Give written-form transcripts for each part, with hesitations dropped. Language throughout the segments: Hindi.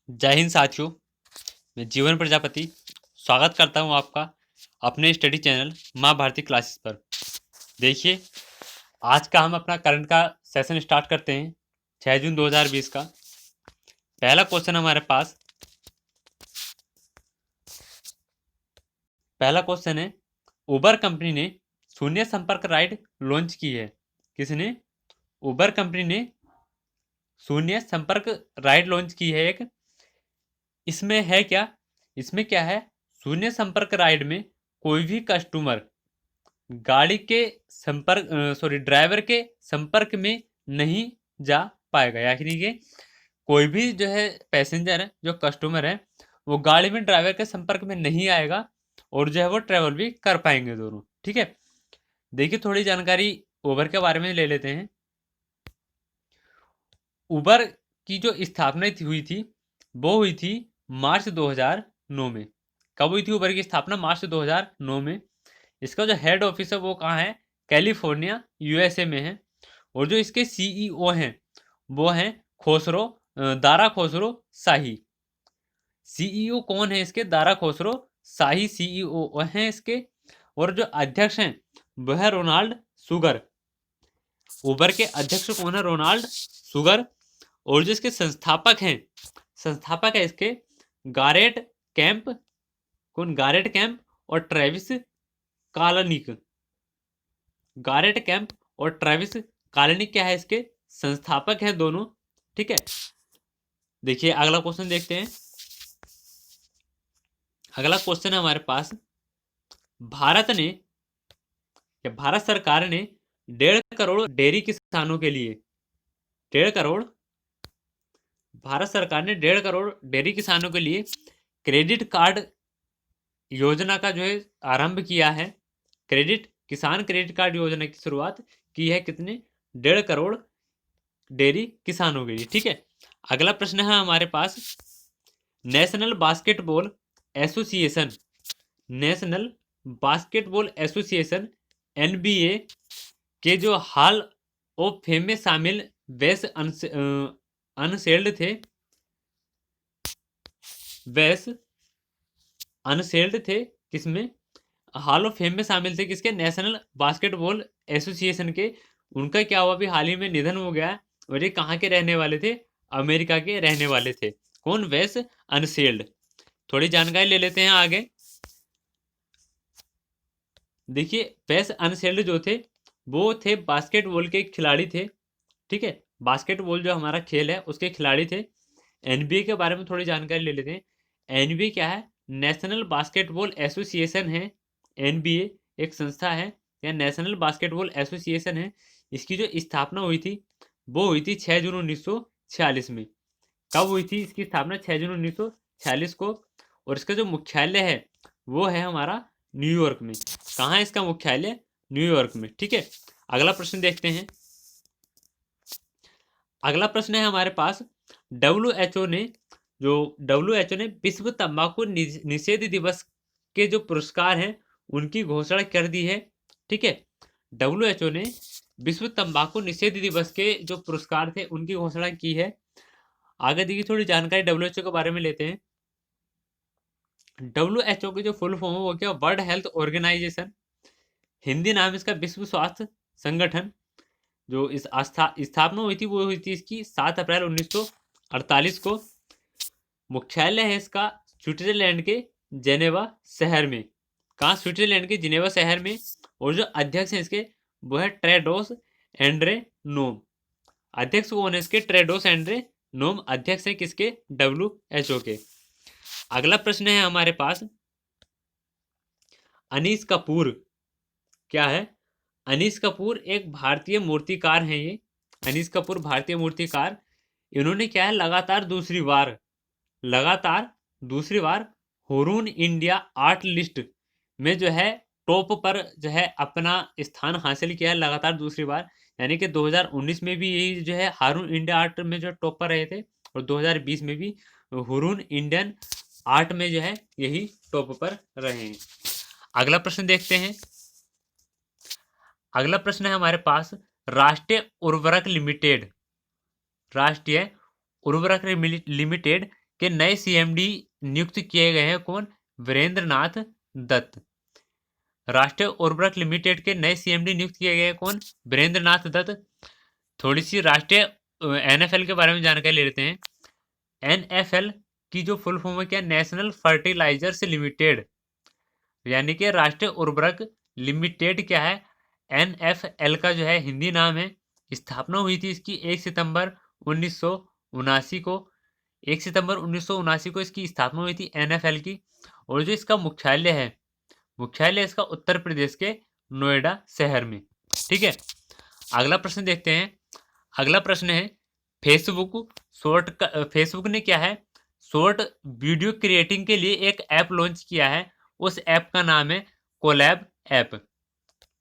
जय हिंद साथियों। मैं जीवन प्रजापति स्वागत करता हूं आपका अपने स्टडी चैनल माँ भारती क्लासेस पर। देखिए, आज का हम अपना करंट का सेशन स्टार्ट करते हैं 6 जून 2020 का। पहला क्वेश्चन हमारे पास है, उबर कंपनी ने शून्य संपर्क राइड लॉन्च की है। किसने? उबर कंपनी ने शून्य संपर्क राइड लॉन्च की है एक। इसमें है क्या? इसमें क्या है? शून्य संपर्क राइड में कोई भी कस्टमर गाड़ी के ड्राइवर के संपर्क में नहीं जा पाएगा। यानी कि कोई भी जो है पैसेंजर है, जो कस्टमर है, वो गाड़ी में ड्राइवर के संपर्क में नहीं आएगा और जो है वो ट्रेवल भी कर पाएंगे दोनों। ठीक है, देखिए थोड़ी जानकारी उबर के बारे में ले लेते हैं। उबर की जो स्थापना हुई थी वो हुई थी मार्च 2009 में। कब हुई थी उबर की स्थापना? मार्च 2009 में। इसका जो हेड ऑफिस है वो कहाँ है? कैलिफोर्निया यूएसए में है। और जो इसके सीईओ हैं वो हैं दारा खोसरो शाही। सीईओ कौन है इसके? दारा खोसरो शाही सीईओ हैं इसके। और जो अध्यक्ष हैं वो है रोनाल्ड सुगर। उबर के अध्यक्ष कौन है? Ronald Sugar. और जो इसके संस्थापक है इसके गारेट कैंप। कौन? गारेट कैंप और ट्रेविस कालनिक। गारेट कैंप और ट्रेविस कालनिक क्या है? इसके संस्थापक हैं दोनों। ठीक है, देखिए अगला क्वेश्चन देखते हैं। अगला क्वेश्चन है हमारे पास, भारत सरकार ने 1.5 करोड़ डेयरी किसानों के लिए 1.5 करोड़ भारत सरकार ने 1.5 करोड़ डेयरी किसानों के लिए क्रेडिट कार्ड योजना का जो है आरंभ किया है। किसान क्रेडिट कार्ड योजना की शुरुआत की है। कितने? 1.5 करोड़ डेयरी किसानों के लिए। ठीक है, अगला प्रश्न है हमारे पास, नेशनल बास्केटबॉल एसोसिएशन NBA के जो हॉल ऑफ फेम में शामिल वेस अनसेल्ड थे। किसमें? हॉल ऑफ फेम में शामिल थे। किसके? नेशनल बास्केटबॉल एसोसिएशन के। उनका क्या हुआ? अभी हाल ही में निधन हो गया। और ये कहाँ के रहने वाले थे? अमेरिका के रहने वाले थे। कौन? वेस अनसेल्ड। थोड़ी जानकारी ले लेते हैं आगे। देखिए, वेस अनसेल्ड जो थे वो थे बास्केटबॉल के खिलाड़ी थे। ठीक है, बास्केटबॉल जो हमारा खेल है उसके खिलाड़ी थे। एनबीए के बारे में थोड़ी जानकारी ले लेते हैं। एनबीए क्या है? नेशनल बास्केटबॉल एसोसिएशन है। एनबीए एक संस्था है या नेशनल बास्केटबॉल एसोसिएशन है। इसकी जो स्थापना हुई थी वो हुई थी 6 जून 1946 में। कब हुई थी इसकी स्थापना? 6 जून 1946 को। और इसका जो मुख्यालय है वो है हमारा न्यूयॉर्क में। कहाँ है इसका मुख्यालय? न्यूयॉर्क में। ठीक है, अगला प्रश्न देखते हैं। अगला प्रश्न है हमारे पास, डब्ल्यूएचओ ने विश्व तंबाकू निषेध दिवस के जो पुरस्कार हैं उनकी घोषणा कर दी है। ठीक है, डब्ल्यूएचओ ने विश्व तंबाकू निषेध दिवस के जो पुरस्कार थे उनकी घोषणा की है। आगे देखिए थोड़ी जानकारी डब्ल्यूएचओ के बारे में लेते हैं। डब्ल्यूएचओ की जो फुल फॉर्म है वो क्या? World health organisation. हिंदी नाम इसका विश्व स्वास्थ्य संगठन। जो इस स्थापना हुई थी वो हुई थी इसकी 7 अप्रैल 1948 को। मुख्यालय है इसका स्विट्जरलैंड के जेनेवा शहर में। कहाँ? स्विट्जरलैंड के जिनेवा शहर में। और जो अध्यक्ष हैं इसके वो है ट्रेडोस एंड्रे नोम। अध्यक्ष कौन है इसके? ट्रेडोस एंड्रे नोम अध्यक्ष है किसके? डब्ल्यूएचओ के। अगला प्रश्न है हमारे पास, अनीस कपूर क्या है? अनीस कपूर एक भारतीय मूर्तिकार हैं। ये अनीस कपूर भारतीय मूर्तिकार। इन्होंने क्या है? लगातार दूसरी बार हुरून इंडिया आर्ट लिस्ट में जो है टॉप पर जो है अपना स्थान हासिल किया है लगातार दूसरी बार। यानी कि 2019 में भी यही जो है हारून इंडिया आर्ट में जो टॉप पर रहे थे और 2020 में भी हुरून इंडियन आर्ट में जो है यही टॉप पर रहे हैं। अगला प्रश्न देखते हैं। अगला प्रश्न है हमारे पास, राष्ट्रीय उर्वरक लिमिटेड के नए सीएमडी नियुक्त किए गए हैं कौन? वीरेंद्र नाथ दत्त। राष्ट्रीय उर्वरक लिमिटेड के नए सीएमडी नियुक्त किए गए हैं कौन? वीरेंद्र नाथ दत्त। थोड़ी सी राष्ट्रीय एनएफएल के बारे में जानकारी ले लेते हैं। एनएफएल की जो फुल फॉर्म है क्या? नेशनल फर्टिलाइजर्स लिमिटेड, यानी कि राष्ट्रीय उर्वरक लिमिटेड क्या है? एनएफएल का जो है हिंदी नाम है। स्थापना हुई थी इसकी 1 सितंबर 1979 को। 1 सितंबर 1979 को इसकी स्थापना हुई थी एनएफएल की। और जो इसका मुख्यालय है, मुख्यालय इसका उत्तर प्रदेश के नोएडा शहर में। ठीक है, अगला प्रश्न देखते हैं। अगला प्रश्न है फेसबुक ने क्या है? शॉर्ट वीडियो क्रिएटिंग के लिए एक ऐप लॉन्च किया है। उस ऐप का नाम है कोलैब ऐप।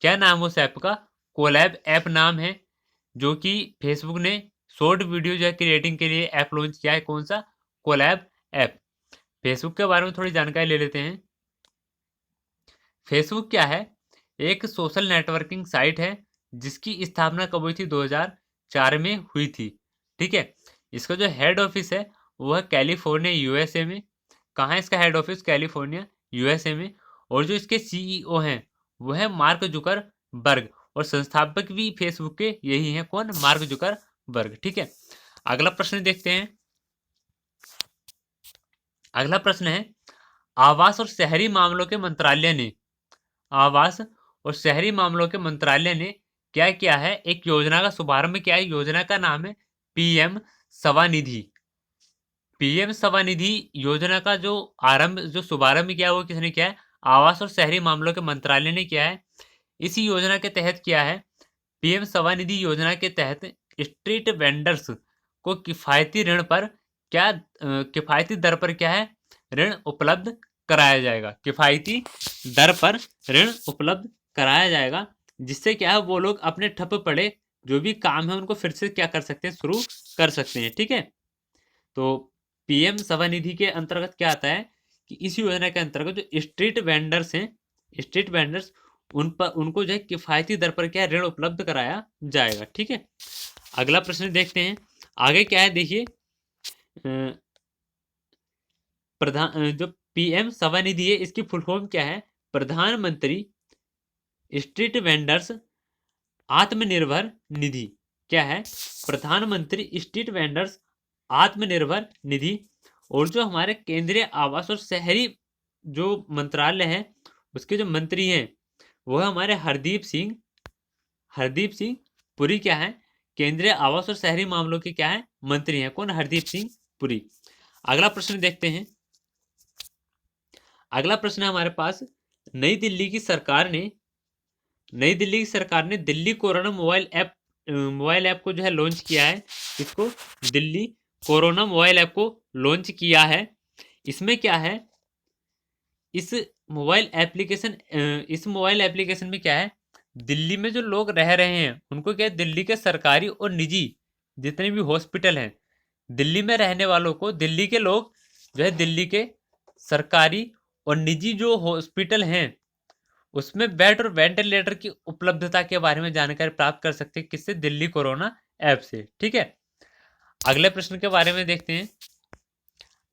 क्या नाम है उस ऐप का? कोलैब ऐप नाम है, जो कि फेसबुक ने शॉर्ट वीडियो जो है क्रिएटिंग के लिए ऐप लॉन्च किया है। कौन सा? Collab app. फेसबुक के बारे में थोड़ी जानकारी ले लेते हैं। फेसबुक क्या है? एक सोशल नेटवर्किंग साइट है जिसकी स्थापना कब हुई थी? 2004 में हुई थी। ठीक है, इसका जो हेड ऑफिस है वो है कैलिफोर्निया यूएसए में। कहाँ है इसका हेड ऑफिस? कैलिफोर्निया यूएसए में। और जो इसके सीईओ हैं वो है मार्क जुकरबर्ग, और संस्थापक भी फेसबुक के यही हैं। कौन? Mark Zuckerberg. ठीक है, अगला प्रश्न देखते हैं। अगला प्रश्न है आवास और शहरी मामलों के मंत्रालय ने आवास और शहरी मामलों के मंत्रालय ने क्या किया है? एक योजना का शुभारंभ किया है। योजना का नाम है पीएम स्वनिधि। पीएम स्वनिधि योजना का जो शुभारंभ किया वो किसने किया है? आवास और शहरी मामलों के मंत्रालय ने किया है। इसी योजना के तहत क्या है? पीएम स्वनिधि योजना के तहत स्ट्रीट वेंडर्स को किफायती ऋण पर क्या किफायती दर पर क्या है? ऋण उपलब्ध कराया जाएगा। किफायती दर पर ऋण उपलब्ध कराया जाएगा, जिससे क्या है वो लोग अपने ठप पड़े जो भी काम है उनको फिर से क्या कर सकते हैं? शुरू कर सकते हैं। ठीक है, तो पीएम स्वनिधि के अंतर्गत क्या आता है कि इस योजना के अंतर्गत जो स्ट्रीट वेंडर्स हैं, स्ट्रीट वेंडर्स, उनको जो है किफायती दर पर क्या ऋण उपलब्ध कराया जाएगा। ठीक है, अगला प्रश्न देखते हैं। आगे क्या है देखिए, जो पीएम स्वनिधि है इसकी फुल फॉर्म क्या है? प्रधानमंत्री स्ट्रीट वेंडर्स आत्मनिर्भर निधि। क्या है? प्रधानमंत्री स्ट्रीट वेंडर्स आत्मनिर्भर निधि। और जो हमारे केंद्रीय आवास और शहरी जो मंत्रालय है उसके जो मंत्री हैं वो है हमारे हरदीप सिंह पुरी। क्या है? केंद्रीय आवास और शहरी मामलों के क्या है? मंत्री हैं। कौन? हरदीप सिंह पुरी। अगला प्रश्न देखते हैं। अगला प्रश्न है हमारे पास, नई दिल्ली की सरकार ने दिल्ली कोरोना मोबाइल ऐप को जो है लॉन्च किया है। इसको दिल्ली कोरोना मोबाइल ऐप को लॉन्च किया है। इसमें क्या है? इस मोबाइल एप्लीकेशन में क्या है? दिल्ली में जो लोग रह रहे हैं उनको क्या है? दिल्ली के सरकारी और निजी जितने भी हॉस्पिटल हैं, दिल्ली में रहने वालों को, दिल्ली के लोग जो है दिल्ली के सरकारी और निजी जो हॉस्पिटल हैं उसमें बेड और वेंटिलेटर की उपलब्धता के बारे में जानकारी प्राप्त कर सकते हैं। किससे? दिल्ली कोरोना ऐप से। ठीक है, अगले प्रश्न के बारे में देखते हैं।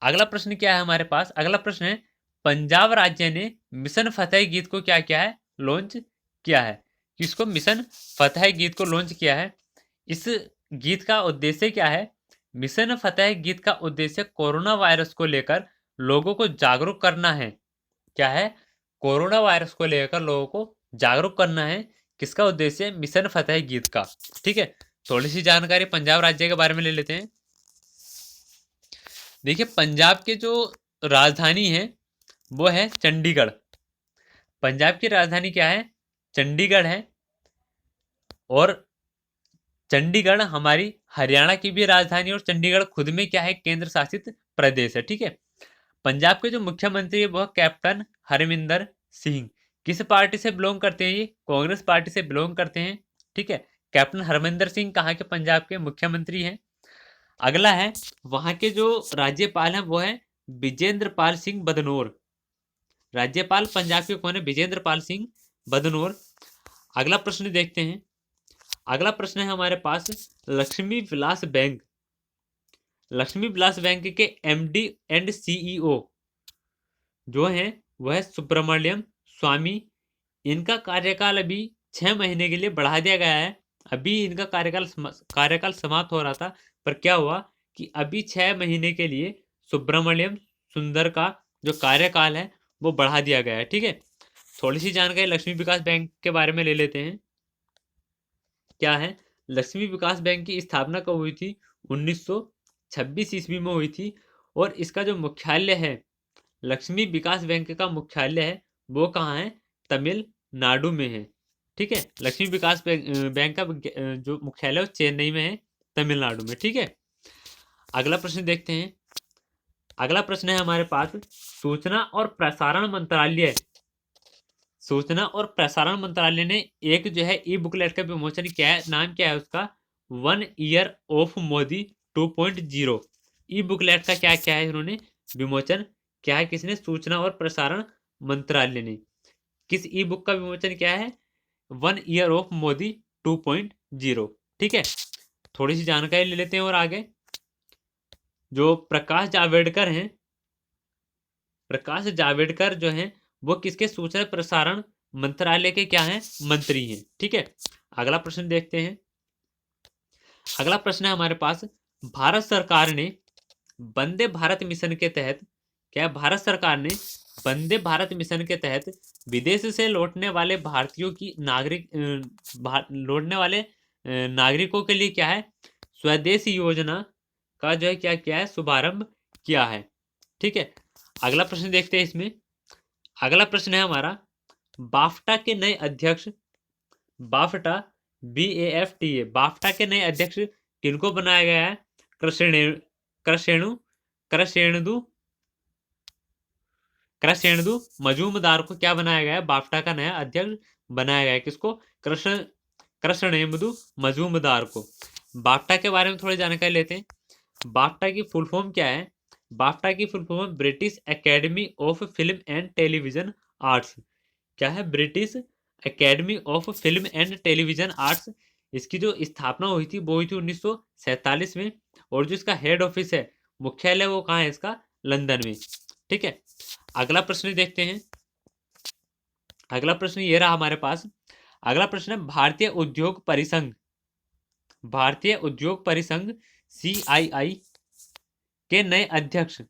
अगला प्रश्न क्या है हमारे पास? अगला प्रश्न है, पंजाब राज्य ने मिशन फतेह गीत को क्या किया है? लॉन्च किया है। किसको? मिशन फतेह गीत को लॉन्च किया है। इस गीत का उद्देश्य क्या है? मिशन फतेह गीत का उद्देश्य कोरोना वायरस को लेकर लोगों को जागरूक करना है। क्या है? कोरोना वायरस को लेकर लोगों को जागरूक करना है। किसका उद्देश्य? मिशन फतेह गीत का। ठीक है, थोड़ी सी जानकारी पंजाब राज्य के बारे में ले लेते हैं। देखिए, पंजाब के जो राजधानी है वो है चंडीगढ़। पंजाब की राजधानी क्या है? चंडीगढ़ है। और चंडीगढ़ हमारी हरियाणा की भी राजधानी, और चंडीगढ़ खुद में क्या है? केंद्र शासित प्रदेश है। ठीक है, पंजाब के जो मुख्यमंत्री है वो कैप्टन हरमिंदर सिंह। किस पार्टी से बिलोंग करते हैं? ये कांग्रेस पार्टी से बिलोंग करते हैं। ठीक है, कैप्टन हरमिंदर सिंह कहाँ के? पंजाब के मुख्यमंत्री हैं। अगला है, वहां के जो राज्यपाल हैं वो है विजेंद्र पाल सिंह बदनौर। राज्यपाल पंजाब के कौन है? विजेंद्र पाल सिंह बदनौर। अगला प्रश्न देखते हैं। अगला प्रश्न है हमारे पास, लक्ष्मी विलास बैंक। लक्ष्मी विलास बैंक के एमडी एंड सीईओ जो हैं वह है सुब्रमण्यम स्वामी। इनका कार्यकाल अभी 6 महीने के लिए बढ़ा दिया गया है। अभी इनका कार्यकाल समाप्त हो रहा था, पर क्या हुआ कि अभी 6 महीने के लिए सुब्रमण्यम सुंदर का जो कार्यकाल है वो बढ़ा दिया गया है। ठीक है, थोड़ी सी जानकारी लक्ष्मी विकास बैंक के बारे में ले लेते हैं। क्या है, लक्ष्मी विकास बैंक की स्थापना कब हुई थी? 1926 ईस्वी में हुई थी। और इसका जो मुख्यालय है, लक्ष्मी विकास बैंक का मुख्यालय है वो कहाँ है? तमिलनाडु में है। ठीक है, लक्ष्मी विकास बैंक का जो मुख्यालय है वो चेन्नई में है, तमिलनाडु में। ठीक है, अगला प्रश्न देखते हैं। अगला प्रश्न है हमारे पास, सूचना और प्रसारण मंत्रालय ने एक जो है ई बुकलेट का विमोचन किया है। नाम क्या है उसका? 1 year of Modi 2.0। E booklet का क्या क्या है इन्होंने विमोचन क्या है? किसने? सूचना और प्रसारण मंत्रालय ने। किस ई बुक का विमोचन क्या है? 1 ईयर ऑफ मोदी 2.0। ठीक है, थोड़ी सी जानकारी ले लेते हैं। और आगे जो प्रकाश जावड़ेकर जो हैं वो किसके सूचना प्रसारण मंत्रालय के क्या हैं? मंत्री हैं। ठीक है, अगला प्रश्न देखते हैं। अगला प्रश्न है हमारे पास, भारत सरकार ने वंदे भारत मिशन के तहत क्या है? भारत सरकार ने वंदे भारत मिशन के तहत विदेश से लौटने वाले भारतीयों की लौटने वाले नागरिकों के लिए क्या है? स्वदेशी योजना का जो है क्या किया है? शुभारंभ किया है। ठीक है, अगला प्रश्न देखते हैं। इसमें अगला प्रश्न है हमारा, बाफ्टा के नए अध्यक्ष बाफ्टा BAFTA बाफ्टा के नए अध्यक्ष किनको बनाया गया है? कृष्णेंदु मजूमदार को क्या बनाया गया है? बाफ्टा का नया अध्यक्ष बनाया गया है। किसको? कृष्णेंदु मजूमदार को। बाफ्टा के बारे में थोड़ी जानकारी लेते हैं। बाफ्टा की फुल फॉर्म क्या है? बाफ्टा की full form British academy of film and television arts. क्या है? British academy of film and television arts. इसकी जो स्थापना हुई थी वो हुई थी 1947 में। और जो इसका हेड ऑफिस है, मुख्यालय, वो कहाँ है इसका? लंदन में। ठीक है, अगला प्रश्न देखते हैं। अगला प्रश्न ये रहा हमारे पास। अगला प्रश्न है, भारतीय उद्योग परिसंघ CII के नए अध्यक्ष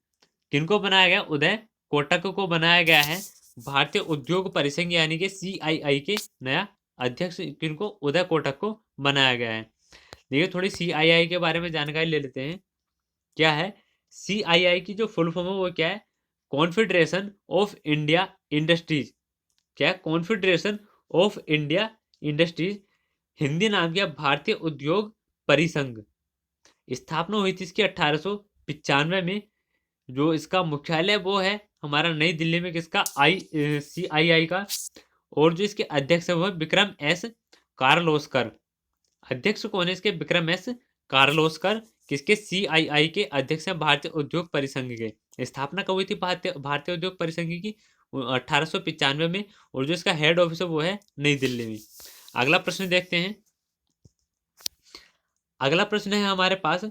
किनको बनाया गया? उदय कोटक को बनाया गया है। भारतीय उद्योग परिसंघ यानी कि CII के नया अध्यक्ष किनको? उदय कोटक को बनाया गया है। देखिए, थोड़ी CII के बारे में जानकारी ले लेते हैं। क्या है CII की जो फुल फॉर्म है वो क्या है? Confederation of India industries. क्या है? Confederation of India industries. Hindi नाम क्या? भारतीय उद्योग परिसंघ। स्थापना हुई थी इसकी 1895 में। जो इसका मुख्यालय वो है हमारा नई दिल्ली में। किसका? CII का। और जो इसके अध्यक्ष है वो है विक्रम एस कार्लोस्कर। अध्यक्ष कौन है इसके? विक्रम एस कार्लोस्कर। किसके? CII के अध्यक्ष हैं भारतीय उद्योग परिसंघ के। स्थापना कब हुई थी भारतीय उद्योग परिसंघ की? 1895 में। और जो इसका हेड ऑफिस है वो है नई दिल्ली में। अगला प्रश्न देखते हैं। अगला प्रश्न है हमारे पास,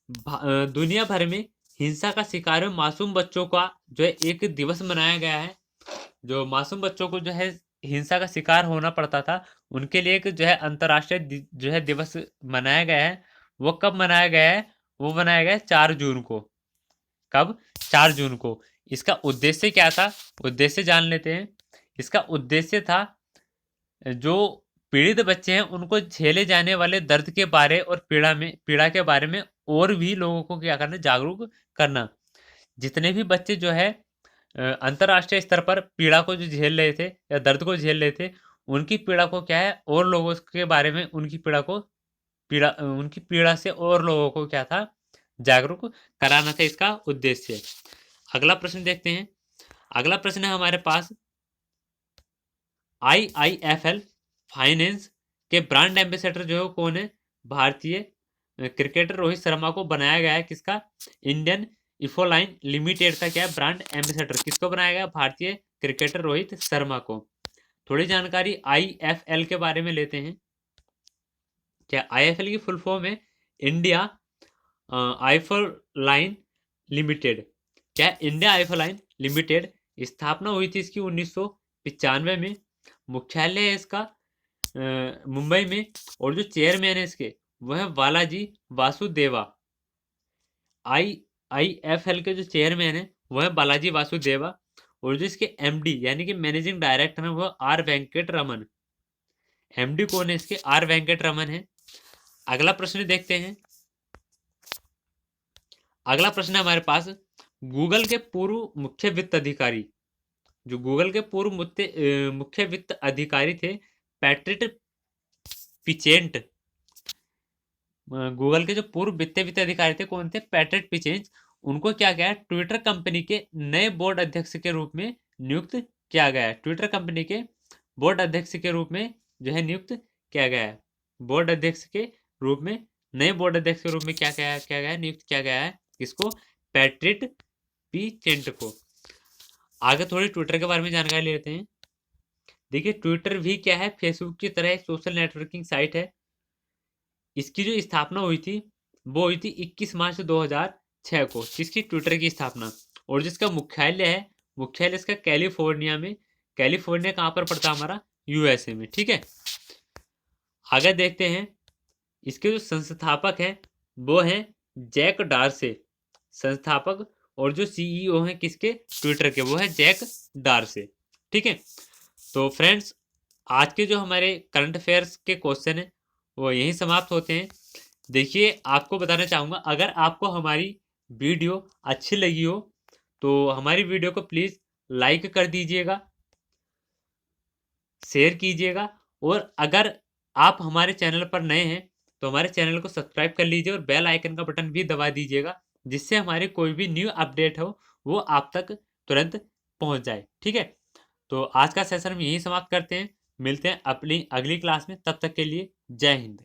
दुनिया भर में हिंसा का शिकार मासूम बच्चों का जो है एक दिवस मनाया गया है। जो मासूम बच्चों को जो है हिंसा का शिकार होना पड़ता था, उनके लिए एक जो है अंतर्राष्ट्रीय जो है दिवस मनाया गया है। वो कब मनाया गया है? वो मनाया गया है 4 जून को। कब? 4 जून को। इसका उद्देश्य क्या था? उद्देश्य जान लेते हैं। इसका उद्देश्य था जो पीड़ित बच्चे हैं उनको झेले जाने वाले दर्द के बारे और पीड़ा के बारे में और भी लोगों को क्या करना? जागरूक करना। जितने भी बच्चे जो है अंतर्राष्ट्रीय स्तर पर पीड़ा को जो झेल रहे थे या दर्द को झेल रहे थे, उनकी पीड़ा को क्या है और लोगों के बारे में उनकी पीड़ा से और लोगों को क्या था? जागरूक कराना था इसका उद्देश्य। अगला प्रश्न देखते हैं। अगला प्रश्न है हमारे पास, IIFL फाइनेंस के ब्रांड एम्बेसडर जो है कौन है? भारतीय क्रिकेटर रोहित शर्मा को बनाया गया है। किसका? इंडियन इफोलाइन लिमिटेड का क्या है? Brand ambassador. किसको बनाया गया? भारतीय क्रिकेटर रोहित शर्मा को। थोड़ी जानकारी IFL के बारे में लेते हैं। क्या IFL की फुल फॉर्म है? India Infoline limited. क्या इंडिया आइफोलाइन लिमिटेड स्थापना हुई थी इसकी 1995 में। मुख्यालय है इसका मुंबई में। और जो चेयरमैन है इसके वो है बालाजी वासुदेवा। IIFL के जो चेयरमैन है वो है बालाजी वासुदेवा। और जो इसके MD यानी कि मैनेजिंग डायरेक्टर है वो आर वेंकट रमन। MD कौन है इसके? आर वेंकट रमन है। अगला प्रश्न देखते हैं। अगला प्रश्न है हमारे पास, गूगल के पूर्व मुख्य वित्त अधिकारी, जो गूगल के पूर्व मुख्य वित्त अधिकारी थे पैट्रिक पिचेंट। गूगल के जो पूर्व वित्त अधिकारी थे कौन थे? पैट्रिक पिचेंट। उनको क्या गया? ट्विटर कंपनी के नए बोर्ड अध्यक्ष के रूप में नियुक्त किया गया है। ट्विटर कंपनी के बोर्ड अध्यक्ष के रूप में जो है नियुक्त किया गया है। बोर्ड अध्यक्ष के रूप में, नए बोर्ड अध्यक्ष के रूप में क्या किया गया है? नियुक्त किया गया है किसको? पैट्रिक पिचेंट को। आगे थोड़ी ट्विटर के बारे में जानकारी लेते हैं। देखिए, ट्विटर भी क्या है? फेसबुक की तरह एक सोशल नेटवर्किंग साइट है। इसकी जो स्थापना हुई थी वो हुई थी 21 मार्च 2006 को। किसकी? ट्विटर की स्थापना। और जिसका मुख्यालय है, मुख्यालय इसका कैलिफोर्निया में। कैलिफोर्निया कहाँ पर पड़ता है? हमारा USA में। ठीक है, आगे देखते हैं। इसके जो संस्थापक हैं वो हैं जैक डार्से, संस्थापक। और जो CEO हैं किसके? ट्विटर के, वो है जैक डार्से। ठीक है, तो फ्रेंड्स आज के जो हमारे करंट अफेयर्स के क्वेश्चन हैं वो यहीं समाप्त होते हैं। देखिए, आपको बताना चाहूँगा, अगर आपको हमारी वीडियो अच्छी लगी हो तो हमारी वीडियो को प्लीज़ लाइक कर दीजिएगा, शेयर कीजिएगा। और अगर आप हमारे चैनल पर नए हैं तो हमारे चैनल को सब्सक्राइब कर लीजिए और बेल आइकन का बटन भी दबा दीजिएगा, जिससे हमारे कोई भी न्यू अपडेट हो वो आप तक तुरंत पहुंच जाए। ठीक है, तो आज का सेशन हम यहीं समाप्त करते हैं। मिलते हैं अपनी अगली क्लास में, तब तक के लिए जय हिंद।